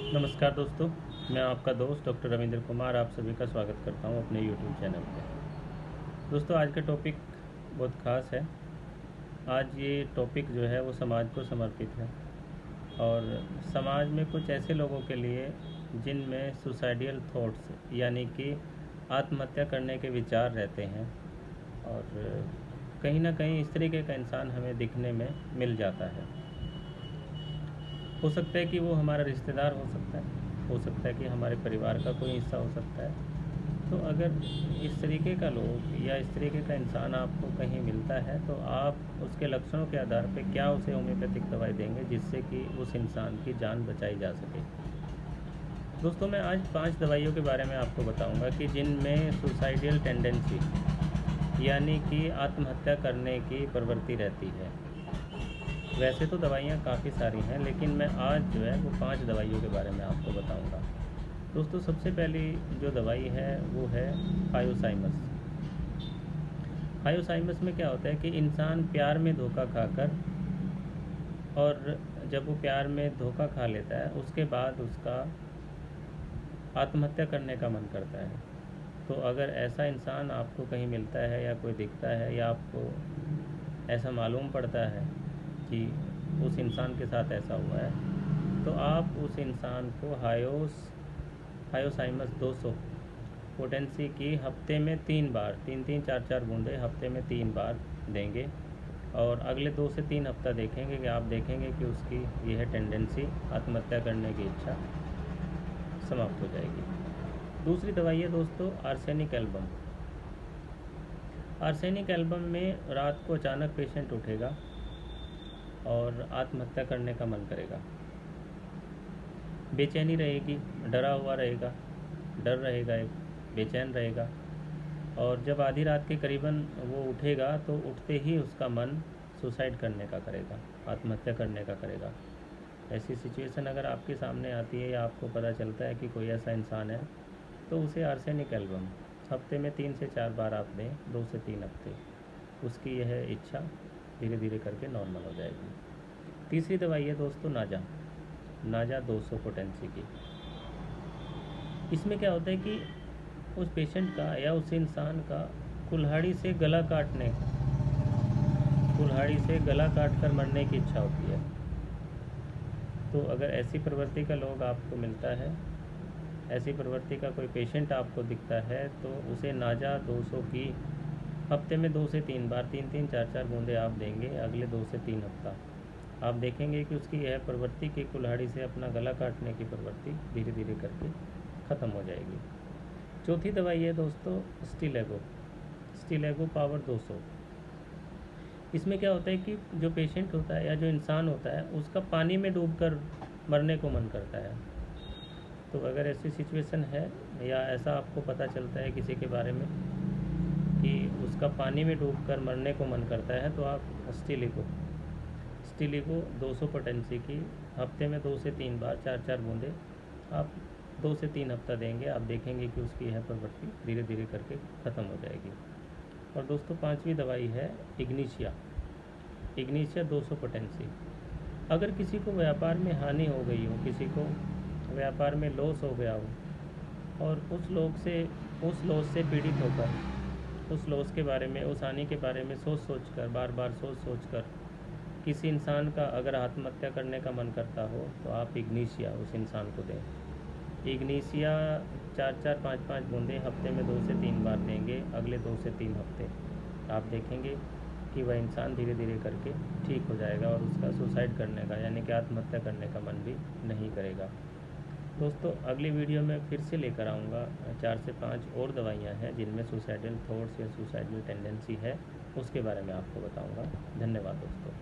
नमस्कार दोस्तों, मैं आपका दोस्त डॉक्टर रविंद्र कुमार आप सभी का स्वागत करता हूं अपने यूट्यूब चैनल पे। दोस्तों, आज का टॉपिक बहुत ख़ास है। आज ये टॉपिक जो है वो समाज को समर्पित है और समाज में कुछ ऐसे लोगों के लिए जिनमें सुसाइडियल थॉट्स यानी कि आत्महत्या करने के विचार रहते हैं और कहीं ना कहीं इस तरीके का इंसान हमें दिखने में मिल जाता है। हो सकता है कि वो हमारा रिश्तेदार हो सकता है कि हमारे परिवार का कोई हिस्सा हो सकता है। तो अगर इस तरीके का लोग या इस तरीके का इंसान आपको कहीं मिलता है तो आप उसके लक्षणों के आधार पर क्या उसे होम्योपैथिक दवाई देंगे जिससे कि उस इंसान की जान बचाई जा सके। दोस्तों, मैं आज 5 दवाइयों के बारे में आपको बताऊंगा कि जिनमें सुसाइडियल टेंडेंसी यानी कि आत्महत्या करने की प्रवृत्ति रहती है। वैसे तो दवाइयाँ काफ़ी सारी हैं, लेकिन मैं आज जो है वो 5 दवाइयों के बारे में आपको बताऊंगा। दोस्तों, सबसे पहली जो दवाई है वो है हायोसाइमस। हायोसाइमस में क्या होता है कि इंसान प्यार में धोखा खाकर और जब वो प्यार में धोखा खा लेता है उसके बाद उसका आत्महत्या करने का मन करता है। तो अगर ऐसा इंसान आपको कहीं मिलता है या कोई दिखता है या आपको ऐसा मालूम पड़ता है कि उस इंसान के साथ ऐसा हुआ है तो आप उस इंसान को हायोसाइमस 200 पोटेंसी की हफ्ते में 3 बार 3-3 4-4 बूंदे हफ्ते में 3 बार देंगे और अगले 2 से 3 हफ्ता देखेंगे कि आप देखेंगे कि उसकी यह टेंडेंसी आत्महत्या करने की इच्छा समाप्त हो जाएगी। दूसरी दवाई है दोस्तों आर्सेनिक एल्बम। आर्सेनिक एल्बम में रात को अचानक पेशेंट उठेगा और आत्महत्या करने का मन करेगा। बेचैनी रहेगी, डरा हुआ रहेगा, डर रहेगा, एक बेचैन रहेगा और जब आधी रात के करीबन वो उठेगा तो उठते ही उसका मन सुसाइड करने का करेगा, आत्महत्या करने का करेगा। ऐसी सिचुएशन अगर आपके सामने आती है या आपको पता चलता है कि कोई ऐसा इंसान है तो उसे आर्सेनिक एल्बम हफ्ते में 3 से 4 बार आप दें, 2 से 3 हफ्ते, उसकी यह इच्छा धीरे धीरे करके नॉर्मल हो जाएगी। तीसरी दवाई है दोस्तों नाजा 200 पोटेंसी की। इसमें क्या होता है कि उस पेशेंट का या उस इंसान का कुल्हाड़ी से गला काट कर मरने की इच्छा होती है। तो अगर ऐसी प्रवृत्ति का लोग आपको मिलता है, ऐसी प्रवृत्ति का कोई पेशेंट आपको दिखता है तो उसे नाजा 200 की हफ्ते में 2 से 3 बार 3-3 4-4 बूंदे आप देंगे। अगले 2 से 3 हफ्ता आप देखेंगे कि उसकी यह प्रवृत्ति की कुल्हाड़ी से अपना गला काटने की प्रवृत्ति धीरे धीरे करके ख़त्म हो जाएगी। चौथी दवाई है दोस्तों स्टिलेगो पावर 200। इसमें क्या होता है कि जो पेशेंट होता है या जो इंसान होता है उसका पानी में डूबकर मरने को मन करता है। तो अगर ऐसी सिचुएशन है या ऐसा आपको पता चलता है किसी के बारे में कि उसका पानी में डूबकर मरने को मन करता है तो आप स्टिलिगो 200 पोटेंसी की हफ्ते में 2 से 3 बार 4-4 बूंदे आप 2 से 3 हफ्ता देंगे। आप देखेंगे कि उसकी यह प्रवृत्ति धीरे धीरे करके ख़त्म हो जाएगी। और दोस्तों, 5वीं दवाई है इग्निशिया 200 पोटेंसी। अगर किसी को व्यापार में हानि हो गई हो, किसी को व्यापार में लॉस हो गया हो और उस लॉस से पीड़ित होकर उस लॉस के बारे में, उस हानि के बारे में बार बार सोच कर किसी इंसान का अगर आत्महत्या करने का मन करता हो तो आप इग्निशिया उस इंसान को दें। इग्निशिया 4-4 5-5 बूंदे हफ्ते में 2 से 3 बार देंगे। अगले 2 से 3 हफ्ते आप देखेंगे कि वह इंसान धीरे धीरे करके ठीक हो जाएगा और उसका सुसाइड करने का यानी कि आत्महत्या करने का मन भी नहीं करेगा। दोस्तों, अगली वीडियो में फिर से लेकर आऊँगा 4 से 5 और दवाइयाँ हैं जिनमें सुसाइडल थॉट्स या सुसाइडल टेंडेंसी है, उसके बारे में आपको बताऊँगा। धन्यवाद दोस्तों।